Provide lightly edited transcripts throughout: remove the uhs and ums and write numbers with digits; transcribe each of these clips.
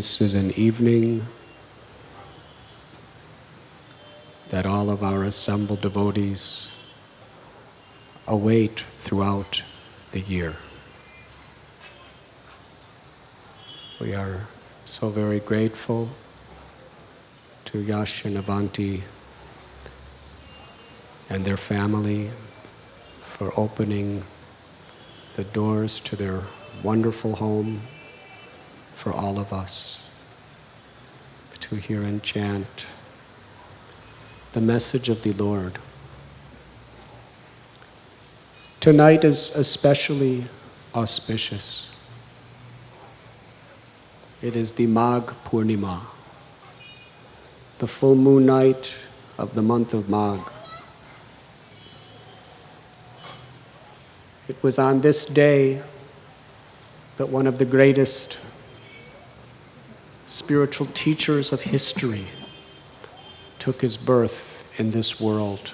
this is an evening that all of our assembled devotees await throughout the year. We are so very grateful to Yash and Avanti and their family for opening the doors to their wonderful home for all of us to hear and chant the message of the Lord. Tonight is especially auspicious. It is the Magh Purnima, the full moon night of the month of Magh. It was on this day that one of the greatest spiritual teachers of history took his birth in this world,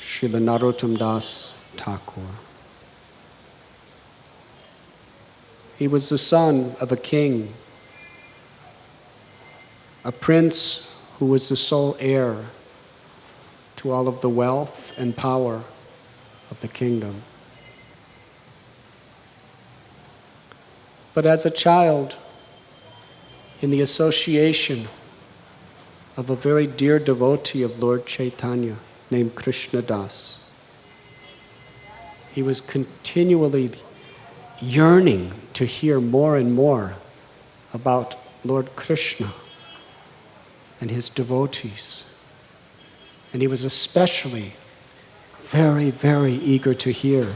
Srila Narottama Das Thakur. He was the son of a king, a prince who was the sole heir to all of the wealth and power of the kingdom. But as a child, in the association of a very dear devotee of Lord Chaitanya named Krishna Das, he was continually yearning to hear more and more about Lord Krishna and his devotees. And he was especially very, very eager to hear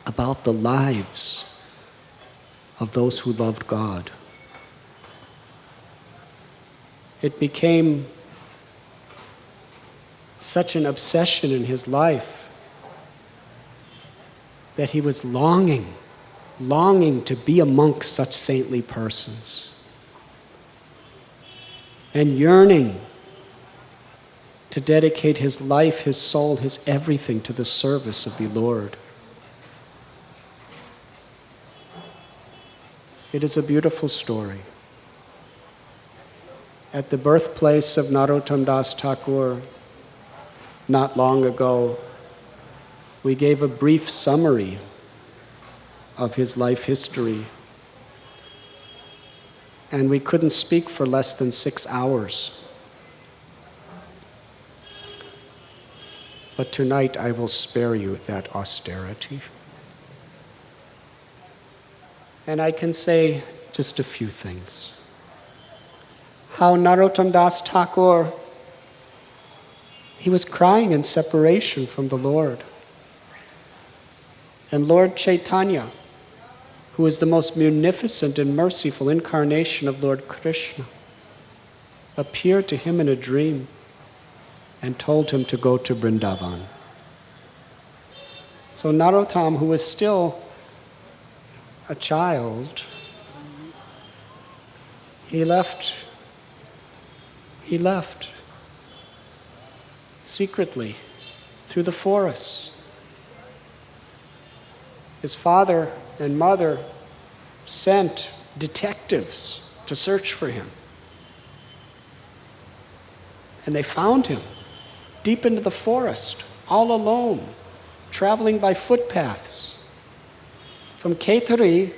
about the lives of those who loved God. It became such an obsession in his life that he was longing to be amongst such saintly persons and yearning to dedicate his life, his soul, his everything to the service of the Lord. It is a beautiful story. At the birthplace of Narottama Das Thakur, not long ago, we gave a brief summary of his life history, and we couldn't speak for less than 6 hours. But tonight I will spare you that austerity. And I can say just a few things. How Narottama Das Thakur, he was crying in separation from the Lord. And Lord Chaitanya, who is the most munificent and merciful incarnation of Lord Krishna, appeared to him in a dream and told him to go to Vrindavan. So Narottam, who was still a child, he left secretly through the forests. His father and mother sent detectives to search for him. And they found him deep into the forest, all alone, traveling by footpaths. From Kaitari,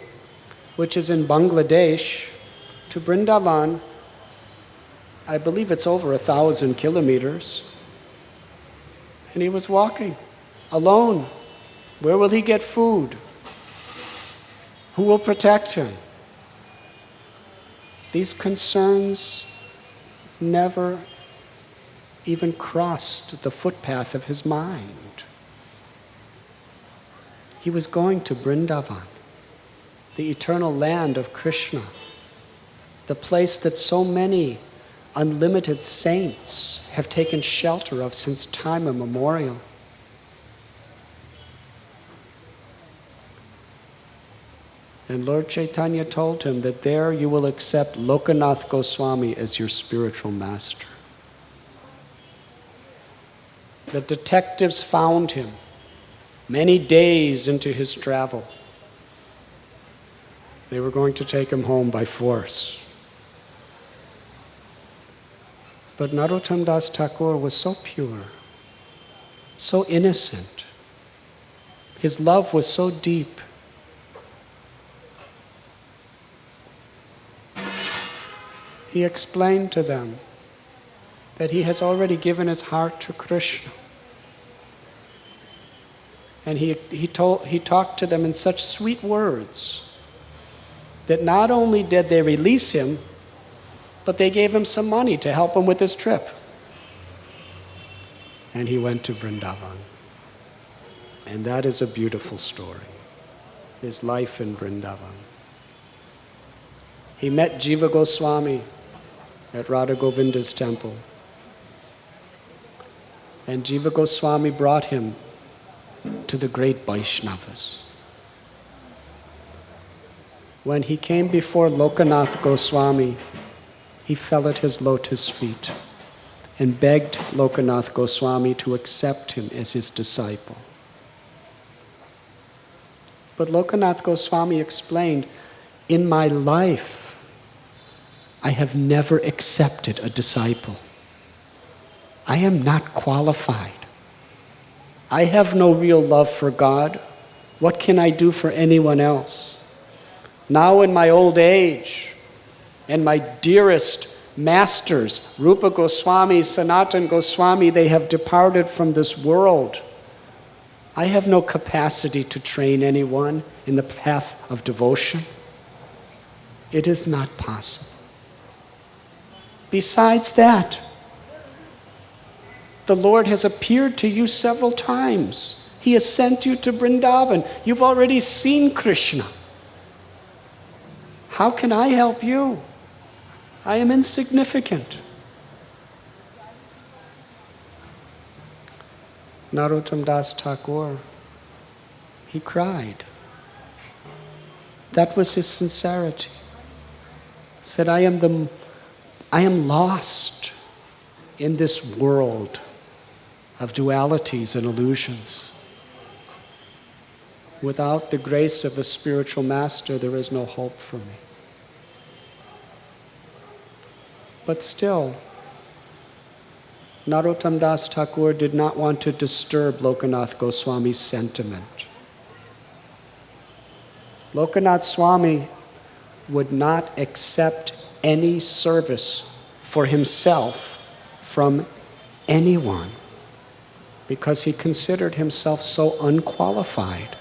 which is in Bangladesh, to Vrindavan, I believe it's over 1,000 kilometers. And he was walking alone. Where will he get food? Who will protect him? These concerns never even crossed the footpath of his mind. He was going to Vrindavan, the eternal land of Krishna, the place that so many unlimited saints have taken shelter of since time immemorial. And Lord Chaitanya told him that there you will accept Lokanath Goswami as your spiritual master. The detectives found him many days into his travel. They were going to take him home by force. But Narottama Das Thakur was so pure, so innocent. His love was so deep. He explained to them that he has already given his heart to Krishna. And he talked to them in such sweet words that not only did they release him, but they gave him some money to help him with his trip. And he went to Vrindavan. And that is a beautiful story, his life in Vrindavan. He met Jiva Goswami at Radha Govinda's temple. And Jiva Goswami brought him to the great Vaishnavas. When he came before Lokanath Goswami, he fell at his lotus feet and begged Lokanath Goswami to accept him as his disciple. But Lokanath Goswami explained, in my life, I have never accepted a disciple. I am not qualified. I have no real love for God. What can I do for anyone else? Now in my old age, and my dearest masters, Rupa Goswami, Sanatan Goswami, they have departed from this world. I have no capacity to train anyone in the path of devotion. It is not possible. Besides that, the Lord has appeared to you several times. He has sent you to Vrindavan. You've already seen Krishna. How can I help you? I am insignificant. Narottama Das Thakur, he cried. That was his sincerity. He said, I am lost in this world of dualities and illusions. Without the grace of a spiritual master, there is no hope for me. But still, Narottama Das Thakur did not want to disturb Lokanath Goswami's sentiment. Lokanath Swami would not accept any service for himself from anyone because he considered himself so unqualified.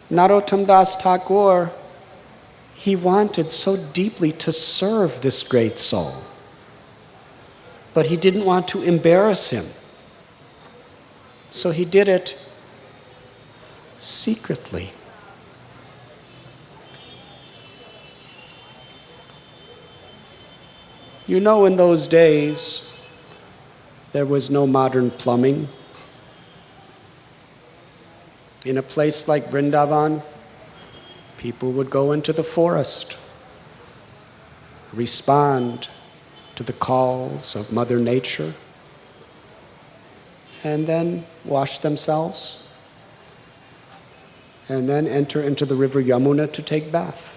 Narottama Das Thakur, he wanted so deeply to serve this great soul, but he didn't want to embarrass him. So he did it secretly. You know, in those days, there was no modern plumbing. In a place like Vrindavan, people would go into the forest, respond to the calls of Mother Nature, and then wash themselves, and then enter into the river Yamuna to take bath.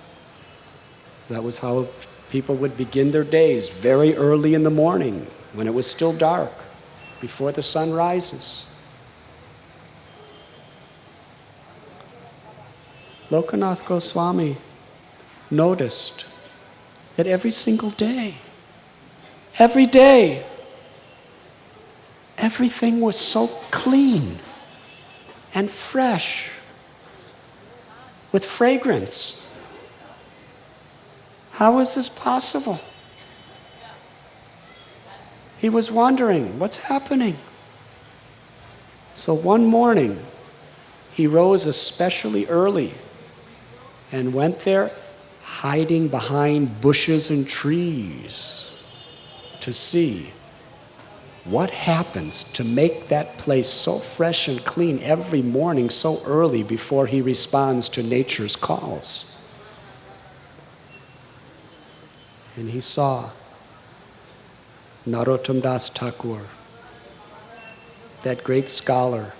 That was how people would begin their days, very early in the morning, when it was still dark, before the sun rises. Lokanath Goswami noticed that every single day, every day, everything was so clean and fresh with fragrance. How is this possible? He was wondering, what's happening? So one morning, he rose especially early and went there hiding behind bushes and trees to see what happens to make that place so fresh and clean every morning so early before he responds to nature's calls. And he saw Narottama Das Thakur, that great scholar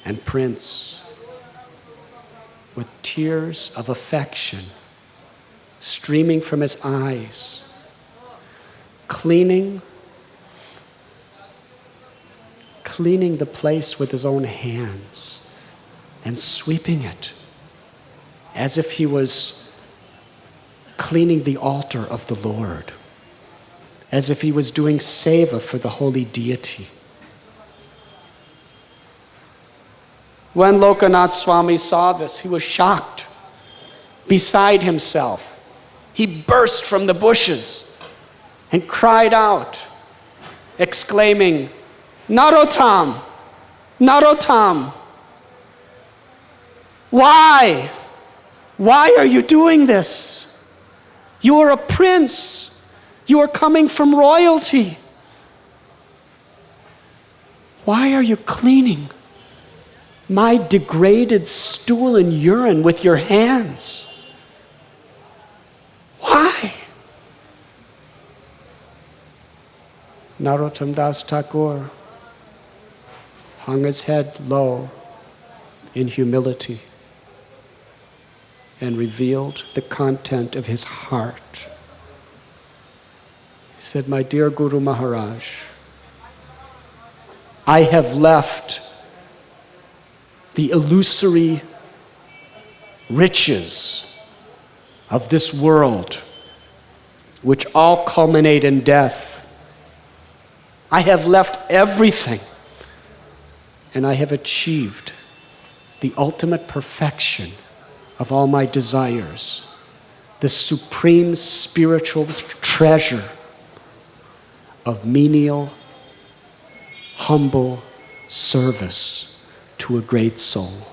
and prince, with tears of affection streaming from his eyes, cleaning the place with his own hands and sweeping it as if he was cleaning the altar of the Lord, as if he was doing seva for the holy deity. When Lokanath-Swami saw this, he was shocked, beside himself. He burst from the bushes and cried out, exclaiming, "Narottam! Narottam! Why? Why are you doing this? You are a prince. You are coming from royalty. Why are you cleaning my degraded stool and urine with your hands? Why?" Narottama Das Thakur hung his head low in humility and revealed the content of his heart. He said, "My dear Guru Maharaj, I have left the illusory riches of this world, which all culminate in death. I have left everything, and I have achieved the ultimate perfection of all my desires, the supreme spiritual treasure of menial, humble service to a great soul."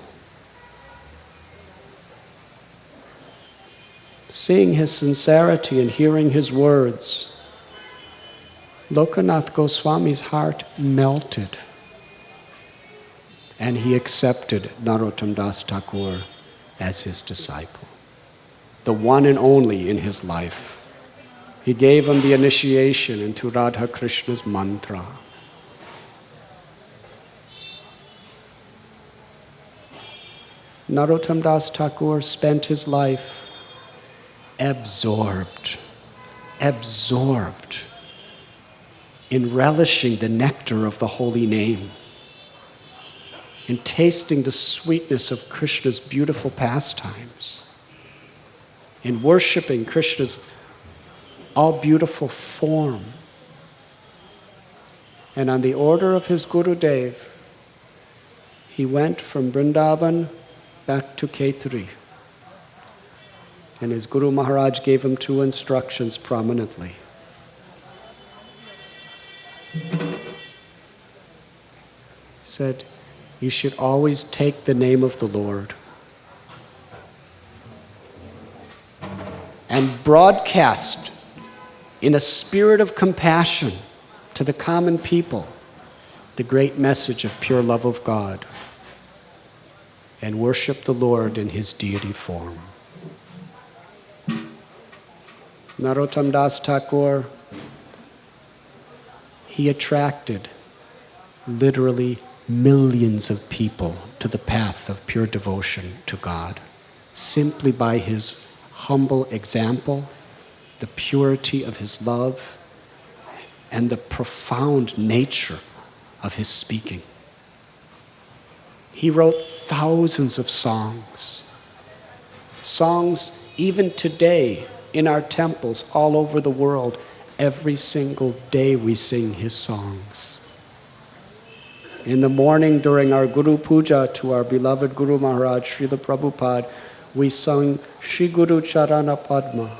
Seeing his sincerity and hearing his words, Lokanath Goswami's heart melted, and he accepted Narottama Das Thakur as his disciple, the one and only in his life. He gave him the initiation into Radha Krishna's mantra. Narottama Das Thakur spent his life absorbed in relishing the nectar of the holy name, in tasting the sweetness of Krishna's beautiful pastimes, in worshiping Krishna's all-beautiful form. And on the order of his Gurudev, he went from Vrindavan back to Khetri. And his Guru Maharaj gave him two instructions prominently. He said, "You should always take the name of the Lord and broadcast in a spirit of compassion to the common people the great message of pure love of God, and worship the Lord in his deity form." Narottama Das Thakur, he attracted literally millions of people to the path of pure devotion to God, simply by his humble example, the purity of his love, and the profound nature of his speaking. He wrote thousands of songs even today in our temples all over the world. Every single day we sing his songs. In the morning during our Guru Puja to our beloved Guru Maharaj, Srila Prabhupada, we sung Shri Guru Charana Padma,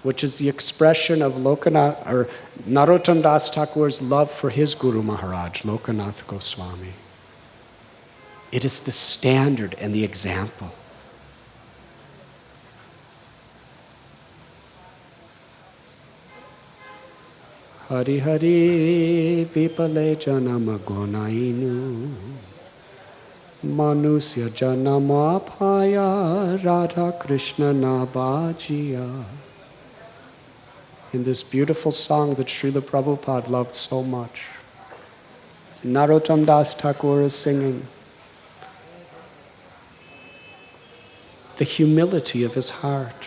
which is the expression of Narottama Das Thakur's love for his Guru Maharaj, Lokanath Goswami. It is the standard and the example. Hari Hari Vipale Janama Gonainu Manusya Janama Paya Radha Krishna Nabajiya. In this beautiful song that Srila Prabhupada loved so much, Narottama Das Thakur is singing, the humility of his heart.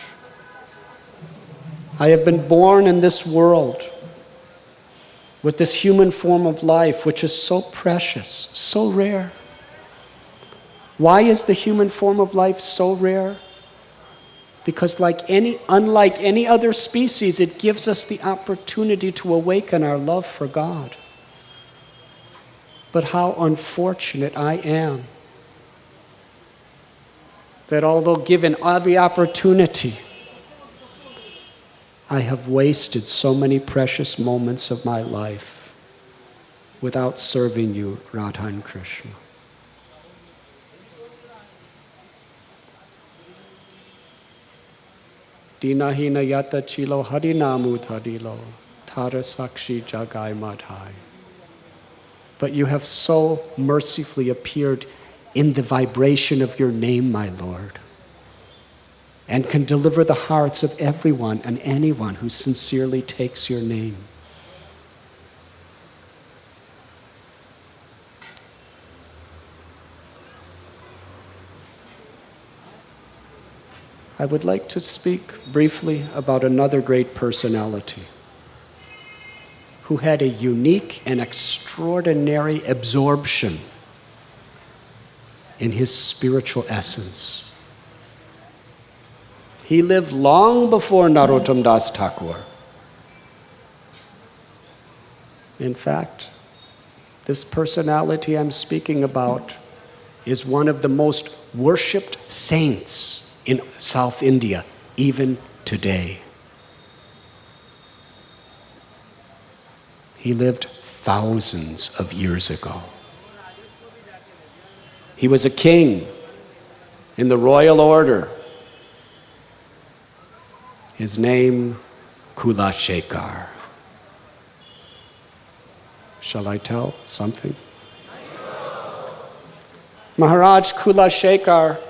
I have been born in this world with this human form of life, which is so precious, so rare. Why is the human form of life so rare? Because unlike any other species, it gives us the opportunity to awaken our love for God. But how unfortunate I am that although given every opportunity, I have wasted so many precious moments of my life without serving you, Radha and Krishna. Dinahina yata chilo harinamu thadilo, thara sakshi jagai madhai. But you have so mercifully appeared in the vibration of your name, my Lord, and can deliver the hearts of everyone and anyone who sincerely takes your name. I would like to speak briefly about another great personality who had a unique and extraordinary absorption in his spiritual essence. He lived long before Narottama Das Thakur. In fact, this personality I'm speaking about is one of the most worshipped saints in South India, even today. He lived thousands of years ago. He was a king in the royal order. His name, Kulashekar. Shall I tell something? Maharaj Kulashekar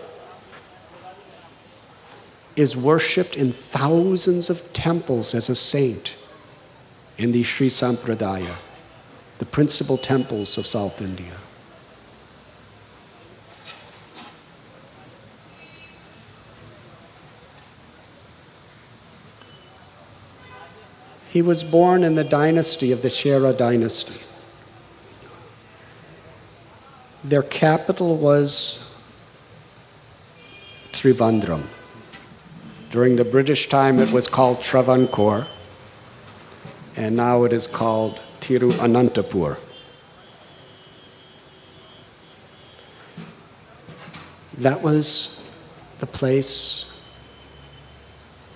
is worshipped in thousands of temples as a saint in the Sri Sampradaya, the principal temples of South India. He was born in the dynasty of the Chera dynasty. Their capital was Trivandrum. During the British time, it was called Travancore, and now it is called Tiruvanantapur. That was the place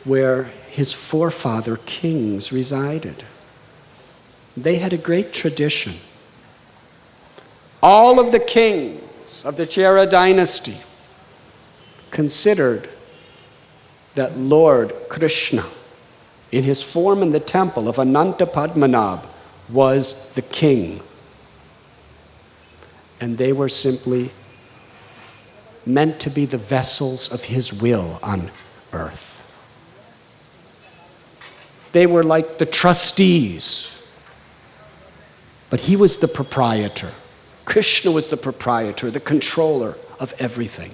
where his forefather kings resided. They had a great tradition. All of the kings of the Chera dynasty considered that Lord Krishna, in his form in the temple of Ananta Padmanabh, was the king. And they were simply meant to be the vessels of his will on earth. They were like the trustees, but he was the proprietor. Krishna was the proprietor, the controller of everything.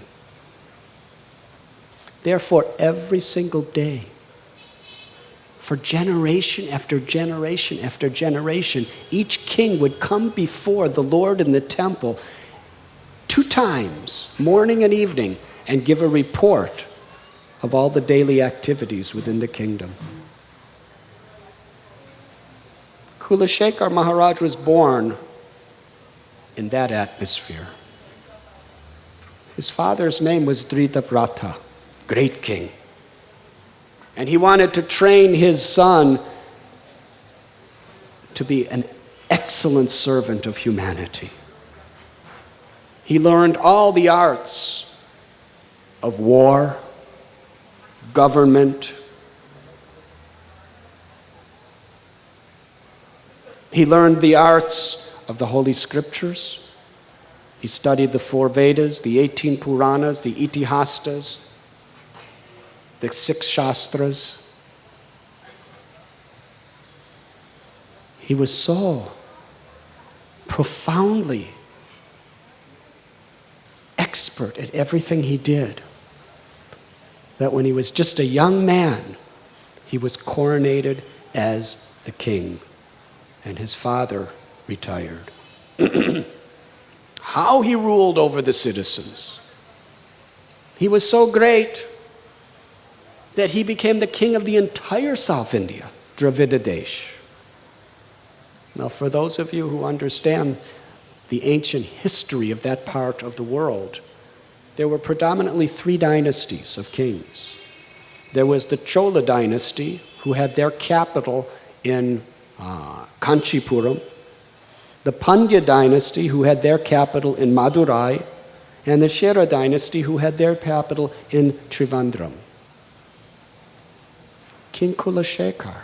Therefore, every single day, for generation after generation after generation, each king would come before the Lord in the temple 2 times, morning and evening, and give a report of all the daily activities within the kingdom. Kulashekar Maharaj was born in that atmosphere. His father's name was Dritavratha, great king. And he wanted to train his son to be an excellent servant of humanity. He learned all the arts of war, government. He learned the arts of the Holy Scriptures. He studied the 4 Vedas, the 18 Puranas, the Itihastas, the 6 Shastras. He was so profoundly expert at everything he did that when he was just a young man, he was coronated as the king, and his father retired. How he ruled over the citizens. He was so great that he became the king of the entire South India, Dravida Desh. Now, for those of you who understand the ancient history of that part of the world, there were predominantly three dynasties of kings. There was the Chola dynasty, who had their capital in Kanchipuram, the Pandya dynasty, who had their capital in Madurai, and the Chera dynasty, who had their capital in Trivandrum. King Kulashekar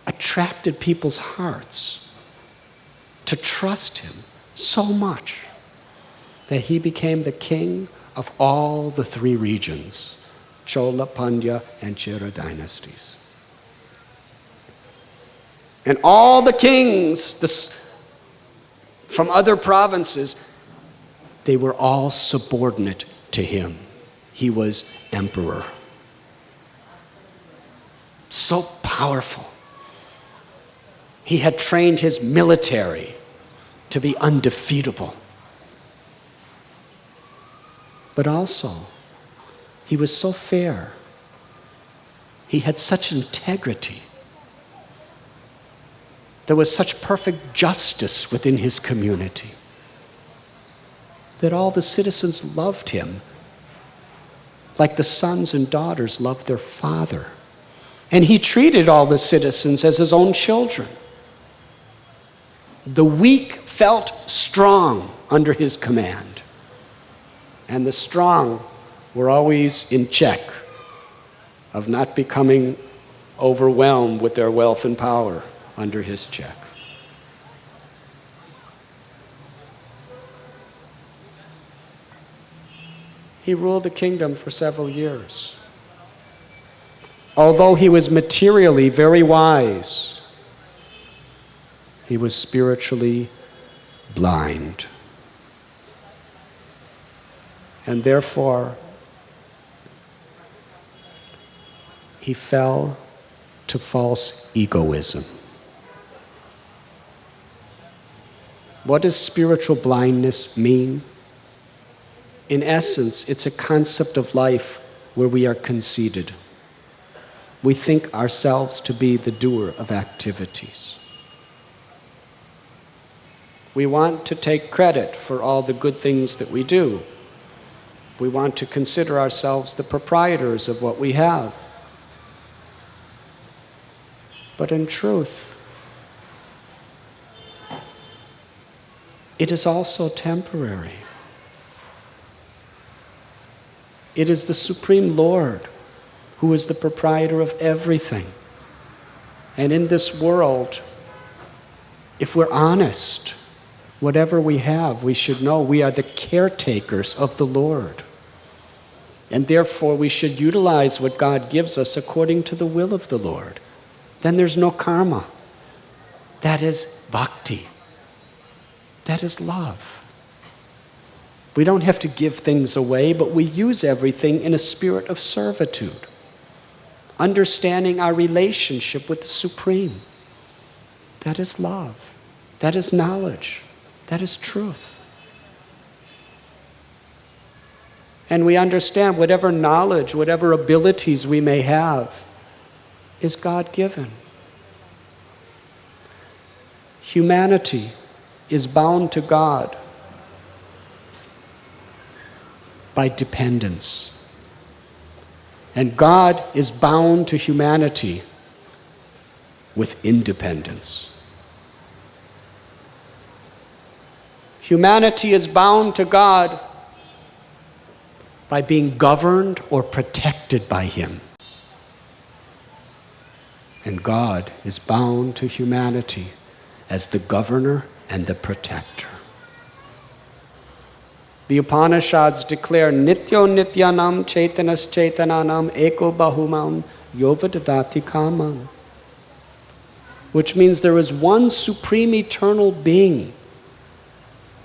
attracted people's hearts to trust him so much that he became the king of all the three regions, Chola, Pandya, and Chera dynasties. And all the kings from other provinces, they were all subordinate to him. He was emperor. So powerful. He had trained his military to be undefeatable. But also, he was so fair. He had such integrity. There was such perfect justice within his community that all the citizens loved him like the sons and daughters loved their father. And he treated all the citizens as his own children. The weak felt strong under his command, and the strong were always in check of not becoming overwhelmed with their wealth and power under his check. He ruled the kingdom for several years. Although he was materially very wise, he was spiritually blind. And therefore, he fell to false egoism. What does spiritual blindness mean? In essence, it's a concept of life where we are conceited. We think ourselves to be the doer of activities. We want to take credit for all the good things that we do. We want to consider ourselves the proprietors of what we have. But in truth, it is also temporary. It is the Supreme Lord who is the proprietor of everything. And in this world, if we're honest, whatever we have, we should know we are the caretakers of the Lord. And therefore, we should utilize what God gives us according to the will of the Lord. Then there's no karma. That is bhakti. That is love. We don't have to give things away, but we use everything in a spirit of servitude, understanding our relationship with the Supreme. That is love. That is knowledge. That is truth. And we understand whatever knowledge, whatever abilities we may have is God-given. Humanity is bound to God by dependence. And God is bound to humanity with independence. Humanity is bound to God by being governed or protected by Him. And God is bound to humanity as the governor and the protector. The Upanishads declare, Nityo Nityanam Chaitanas Chaitananam Eko Bahumam Yovadadati Kamam, which means there is one supreme eternal being,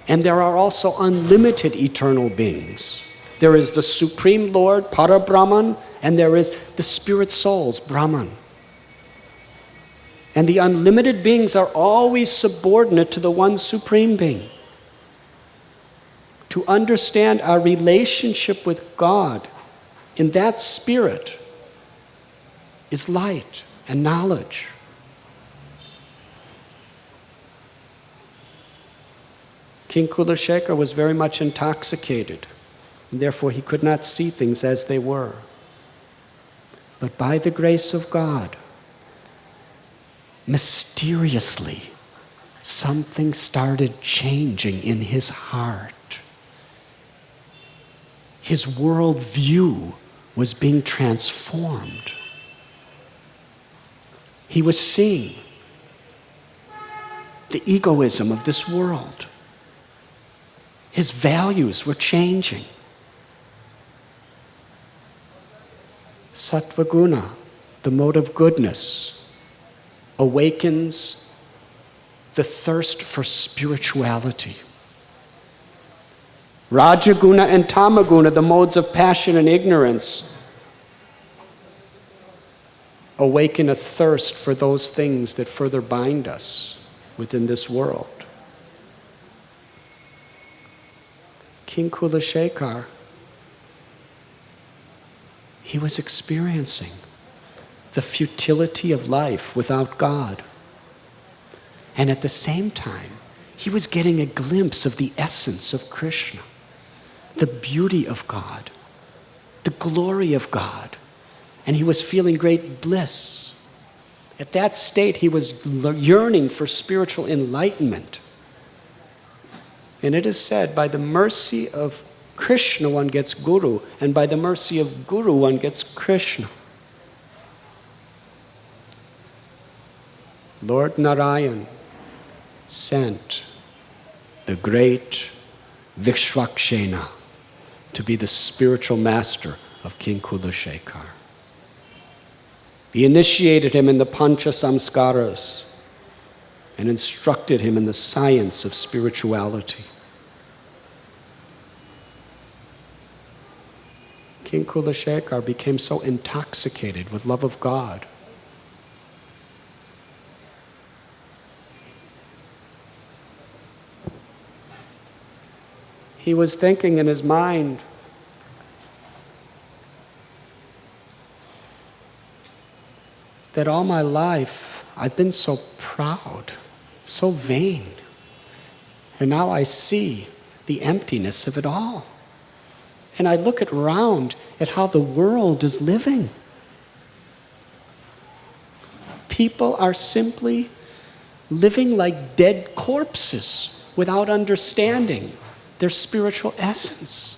and there are also unlimited eternal beings. There is the Supreme Lord, Parabrahman, and there is the spirit souls, Brahman. And the unlimited beings are always subordinate to the one Supreme Being. To understand our relationship with God in that spirit is light and knowledge. King Kulashekar was very much intoxicated, and therefore he could not see things as they were. But by the grace of God, mysteriously, something started changing in his heart. His worldview was being transformed. He was seeing the egoism of this world. His values were changing. Sattva-guna, the mode of goodness, awakens the thirst for spirituality. Rajaguna and Tamaguna, the modes of passion and ignorance, awaken a thirst for those things that further bind us within this world. King Kulashekar, he was experiencing the futility of life without God. And at the same time, he was getting a glimpse of the essence of Krishna, the beauty of God, the glory of God. And he was feeling great bliss. At that state, he was yearning for spiritual enlightenment. And it is said, by the mercy of Krishna, one gets Guru, and by the mercy of Guru, one gets Krishna. Lord Narayan sent the great Vishwakshena to be the spiritual master of King Kulashekar. He initiated him in the Pancha Samskaras and instructed him in the science of spirituality. King Kulashekar became so intoxicated with love of God he was thinking in his mind, that all my life I've been so proud, so vain, and now I see the emptiness of it all. And I look around at how the world is living. People are simply living like dead corpses without understanding their spiritual essence.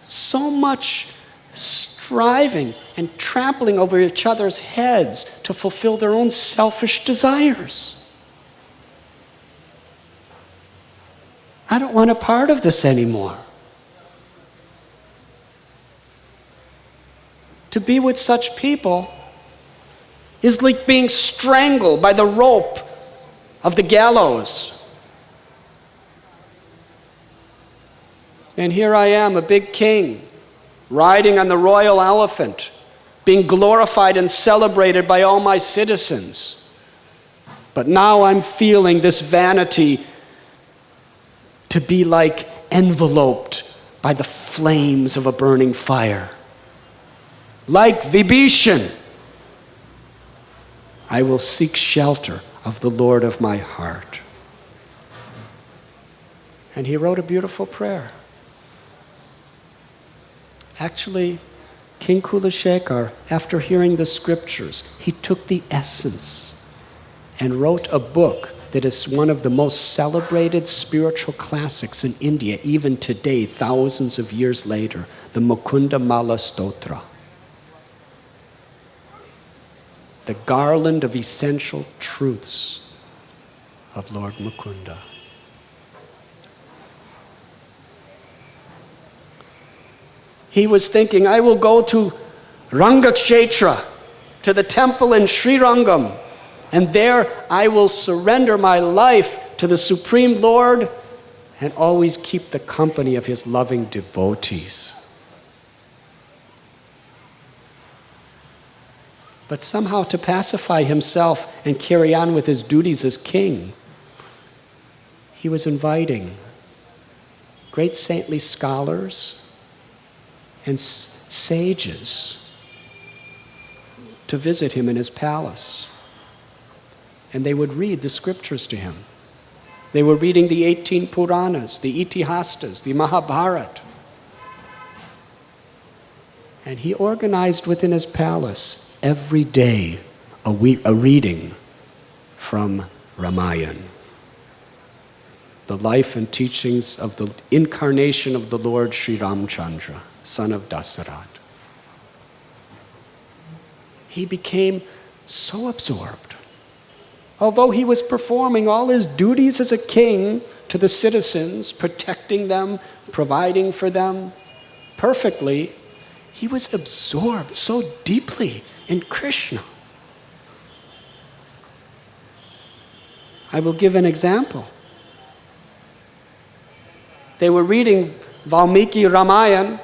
So much striving and trampling over each other's heads to fulfill their own selfish desires. I don't want a part of this anymore. To be with such people is like being strangled by the rope of the gallows. And here I am, a big king, riding on the royal elephant, being glorified and celebrated by all my citizens. But now I'm feeling this vanity to be like enveloped by the flames of a burning fire. Like Vibhishan, I will seek shelter of the Lord of my heart. And he wrote a beautiful prayer. Actually, King Kulashekar, after hearing the scriptures, he took the essence and wrote a book that is one of the most celebrated spiritual classics in India, even today, thousands of years later, the Mukunda Mala Stotra. The garland of essential truths of Lord Mukunda. He was thinking, I will go to Rangakshetra, to the temple in Srirangam, and there I will surrender my life to the Supreme Lord and always keep the company of his loving devotees. But somehow to pacify himself and carry on with his duties as king, he was inviting great saintly scholars and sages to visit him in his palace. And they would read the scriptures to him. They were reading the 18 Puranas, the Itihastas, the Mahabharata. And he organized within his palace every day a reading from Ramayana, the life and teachings of the incarnation of the Lord Sri Ramchandra, son of Dasarath. He became so absorbed. Although he was performing all his duties as a king to the citizens, protecting them, providing for them perfectly, he was absorbed so deeply in Krishna. I will give an example. They were reading Valmiki Ramayana,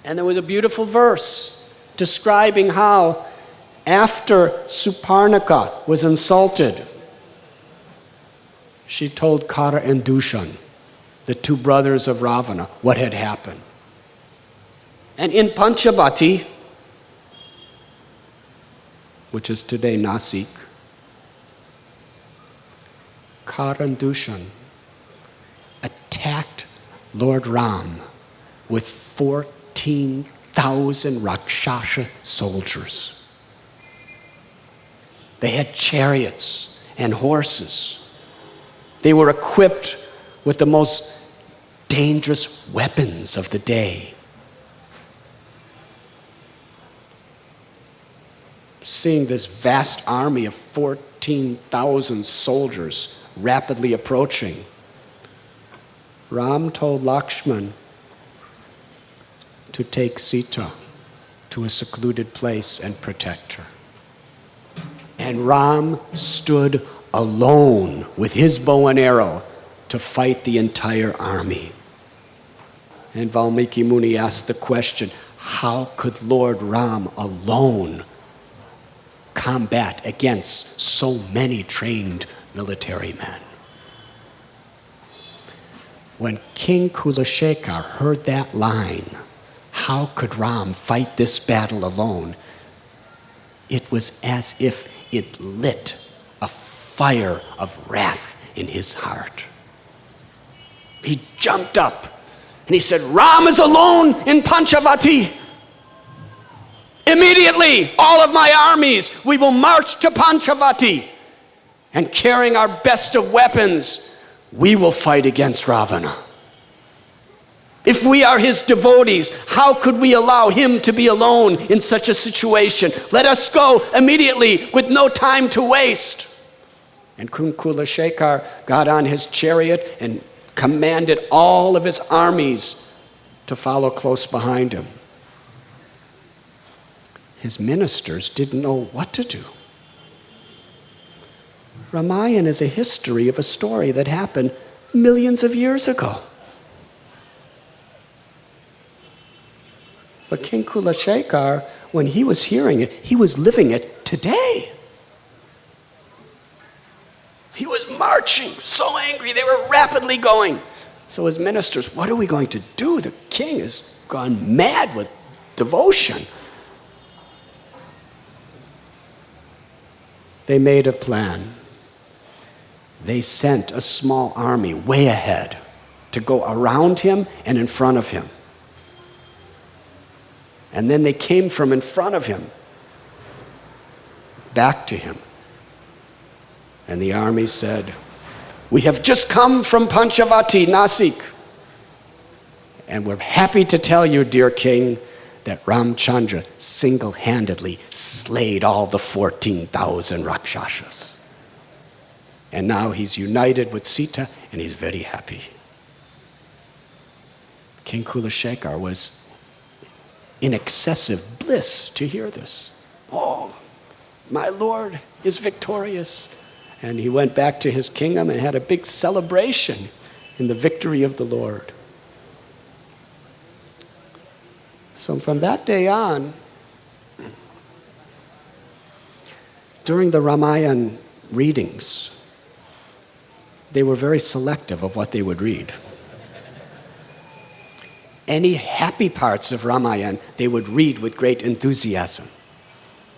and there was a beautiful verse describing how after Suparnaka was insulted, she told Kara and Dushan, the two brothers of Ravana, what had happened. And in Panchavati, which is today Nasik, Kara and Dushan attacked Lord Ram with 14,000 Rakshasa soldiers. They had chariots and horses. They were equipped with the most dangerous weapons of the day. Seeing this vast army of 14,000 soldiers rapidly approaching, Ram told Lakshman to take Sita to a secluded place and protect her. And Ram stood alone with his bow and arrow to fight the entire army. And Valmiki Muni asked the question, how could Lord Ram alone combat against so many trained military men? When King Kulashekar heard that line, how could Ram fight this battle alone? It was as if it lit a fire of wrath in his heart. He jumped up and he said, Ram is alone in Panchavati. Immediately, all of my armies, we will march to Panchavati, and carrying our best of weapons, we will fight against Ravana. If we are his devotees, how could we allow him to be alone in such a situation? Let us go immediately with no time to waste. And Kulashekar got on his chariot and commanded all of his armies to follow close behind him. His ministers didn't know what to do. Ramayana is a history of a story that happened millions of years ago. But King Kulashekar, when he was hearing it, he was living it today. He was marching, so angry, they were rapidly going. So his ministers, what are we going to do? The king has gone mad with devotion. They made a plan. They sent a small army way ahead to go around him and in front of him. And then they came from in front of him back to him. And the army said, we have just come from Panchavati, Nasik. And we're happy to tell you, dear king, that Ramchandra single-handedly slayed all the 14,000 Rakshasas. And now he's united with Sita, and he's very happy. King Kulashekar was in excessive bliss to hear this. Oh, my Lord is victorious, And he went back to his kingdom and had a big celebration in the victory of the Lord. So from that day on, during the Ramayana readings, they were very selective of what they would read. Any happy parts of Ramayana, they would read with great enthusiasm.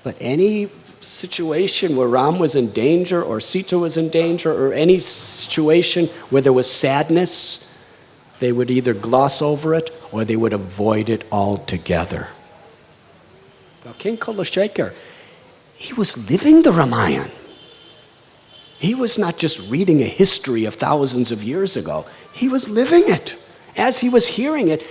But any situation where Ram was in danger or Sita was in danger or any situation where there was sadness, they would either gloss over it or they would avoid it altogether. Now, King Kulashekar, he was living the Ramayana. He was not just reading a history of thousands of years ago. He was living it. As he was hearing it,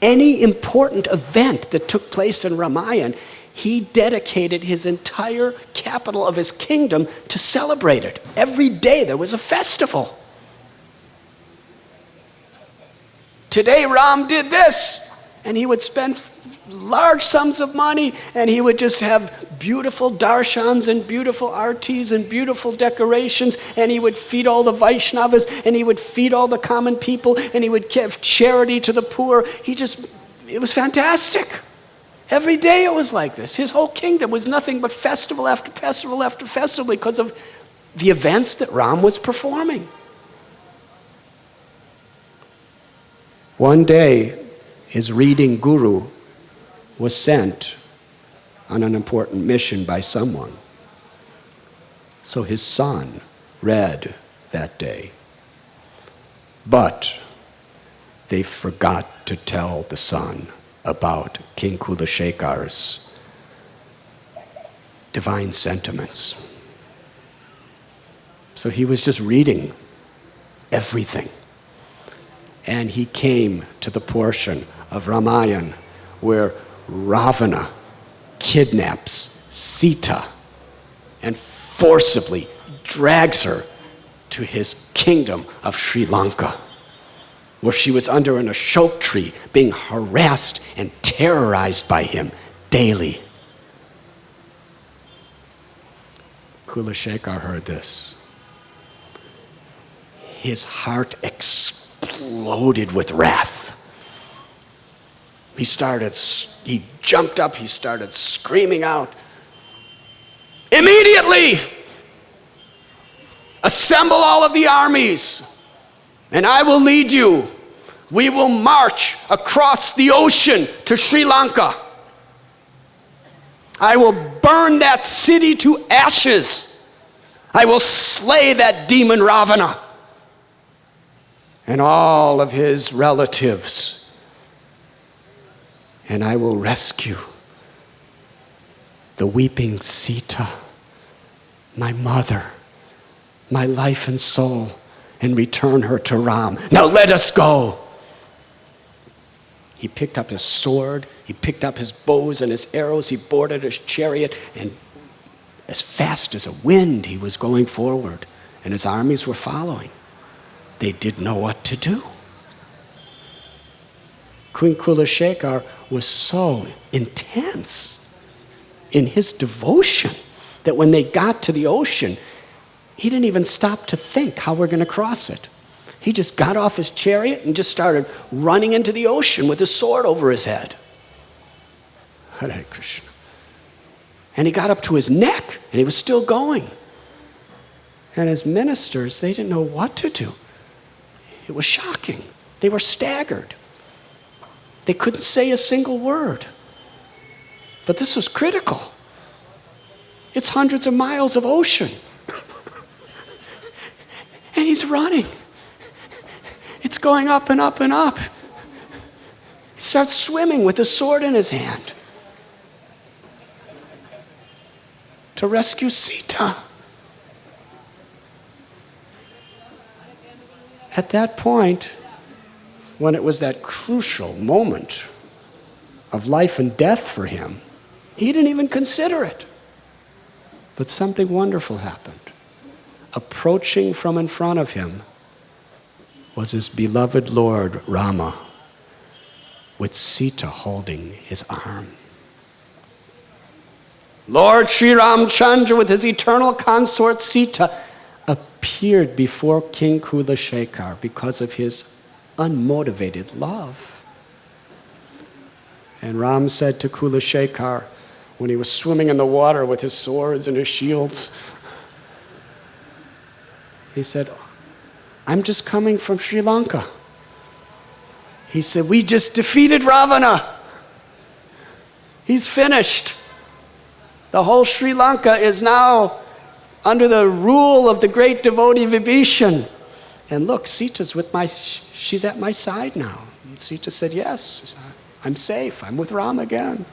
any important event that took place in Ramayana, he dedicated his entire capital of his kingdom to celebrate it. Every day there was a festival. Today Ram did this, and he would spend large sums of money, and he would just have beautiful darshans and beautiful artis and beautiful decorations, and he would feed all the Vaishnavas, and he would feed all the common people, and he would give charity to the poor. It was fantastic. Every day it was like this. His whole kingdom was nothing but festival after festival after festival because of the events that Ram was performing. One day, his reading guru was sent on an important mission by someone. So his son read that day. But they forgot to tell the son about King Kulashekhar's divine sentiments. So he was just reading everything. And he came to the portion of Ramayana where Ravana kidnaps Sita and forcibly drags her to his kingdom of Sri Lanka, where she was under an ashok tree being harassed and terrorized by him daily. Kulashekar heard this. His heart exploded with wrath. He jumped up, he started screaming out, "Immediately! Assemble all of the armies, and I will lead you. We will march across the ocean to Sri Lanka. I will burn that city to ashes. I will slay that demon Ravana and all of his relatives. And I will rescue the weeping Sita, my mother, my life and soul, and return her to Ram. Now let us go." He picked up his sword, he picked up his bows and his arrows, he boarded his chariot, and as fast as a wind he was going forward, and his armies were following. They didn't know what to do. King Kulashekar was so intense in his devotion that when they got to the ocean, he didn't even stop to think how we're going to cross it. He just got off his chariot and just started running into the ocean with his sword over his head. Hare Krishna. And he got up to his neck, and he was still going. And his ministers, they didn't know what to do. It was shocking. They were staggered. They couldn't say a single word. But this was critical. It's hundreds of miles of ocean. And he's running. It's going up and up and up. He starts swimming with a sword in his hand to rescue Sita. At that point, when it was that crucial moment of life and death for him, he didn't even consider it. But something wonderful happened. Approaching from in front of him was his beloved Lord Rama, with Sita holding his arm. Lord Sri Ramchandra with his eternal consort Sita appeared before King Kulashekar because of his unmotivated love. And Ram said to Kulashekar, when he was swimming in the water with his swords and his shields, he said, I'm just coming from Sri Lanka. He said, we just defeated Ravana. He's finished. The whole Sri Lanka is now under the rule of the great devotee Vibhishan. And look, Sita's she's at my side now. And Sita said, yes, I'm safe. I'm with Ram again.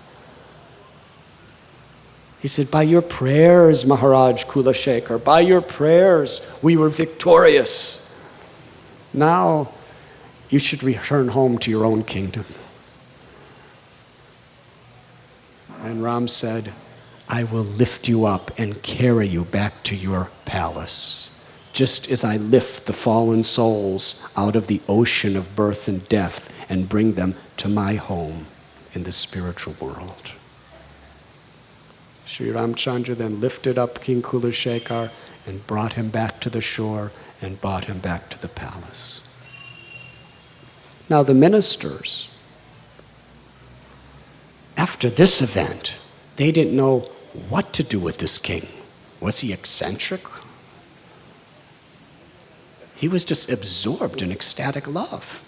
He said, by your prayers, Maharaj Kulashekar, by your prayers, we were victorious. Now, you should return home to your own kingdom. And Ram said, I will lift you up and carry you back to your palace, just as I lift the fallen souls out of the ocean of birth and death and bring them to my home in the spiritual world. Sri Ramchandra then lifted up King Kulashekar and brought him back to the shore and brought him back to the palace. Now the ministers, after this event, they didn't know what to do with this king. Was he eccentric? He was just absorbed in ecstatic love,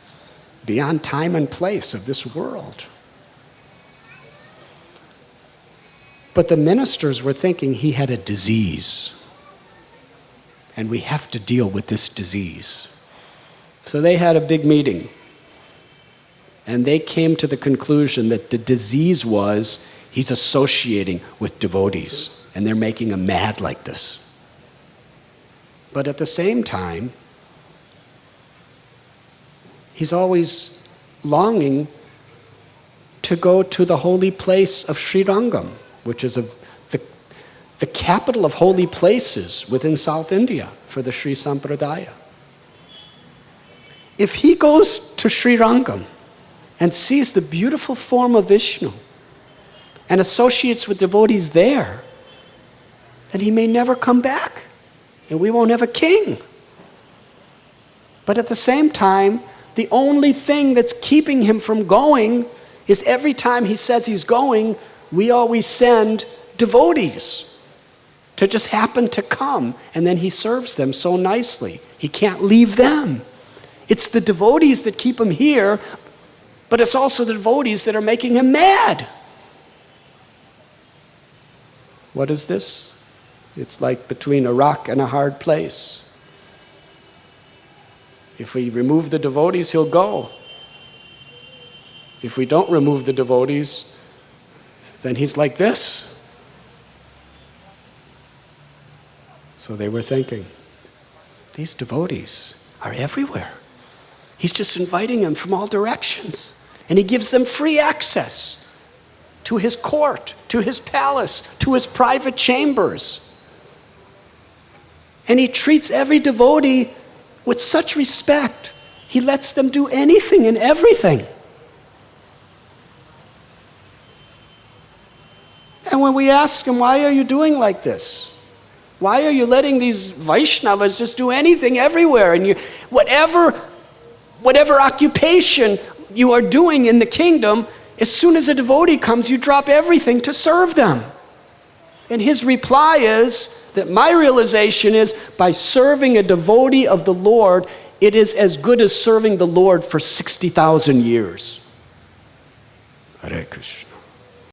beyond time and place of this world. But the ministers were thinking he had a disease, and we have to deal with this disease. So they had a big meeting, and they came to the conclusion that the disease was he's associating with devotees, and they're making him mad like this. But at the same time, he's always longing to go to the holy place of Srirangam, which is the capital of holy places within South India for the Sri Sampradaya. If he goes to Srirangam and sees the beautiful form of Vishnu and associates with devotees there, then he may never come back and we won't have a king. But at the same time, the only thing that's keeping him from going is every time he says he's going, we always send devotees to just happen to come, and then he serves them so nicely. He can't leave them. It's the devotees that keep him here, but it's also the devotees that are making him mad. What is this? It's like between a rock and a hard place. If we remove the devotees, he'll go. If we don't remove the devotees, then he's like this. So they were thinking, these devotees are everywhere. He's just inviting them from all directions. And he gives them free access to his court, to his palace, to his private chambers. And he treats every devotee with such respect. He lets them do anything and everything. And when we ask him, why are you doing like this? Why are you letting these Vaishnavas just do anything everywhere? And whatever occupation you are doing in the kingdom, as soon as a devotee comes, you drop everything to serve them. And his reply is that my realization is, by serving a devotee of the Lord, it is as good as serving the Lord for 60,000 years. Hare Krishna.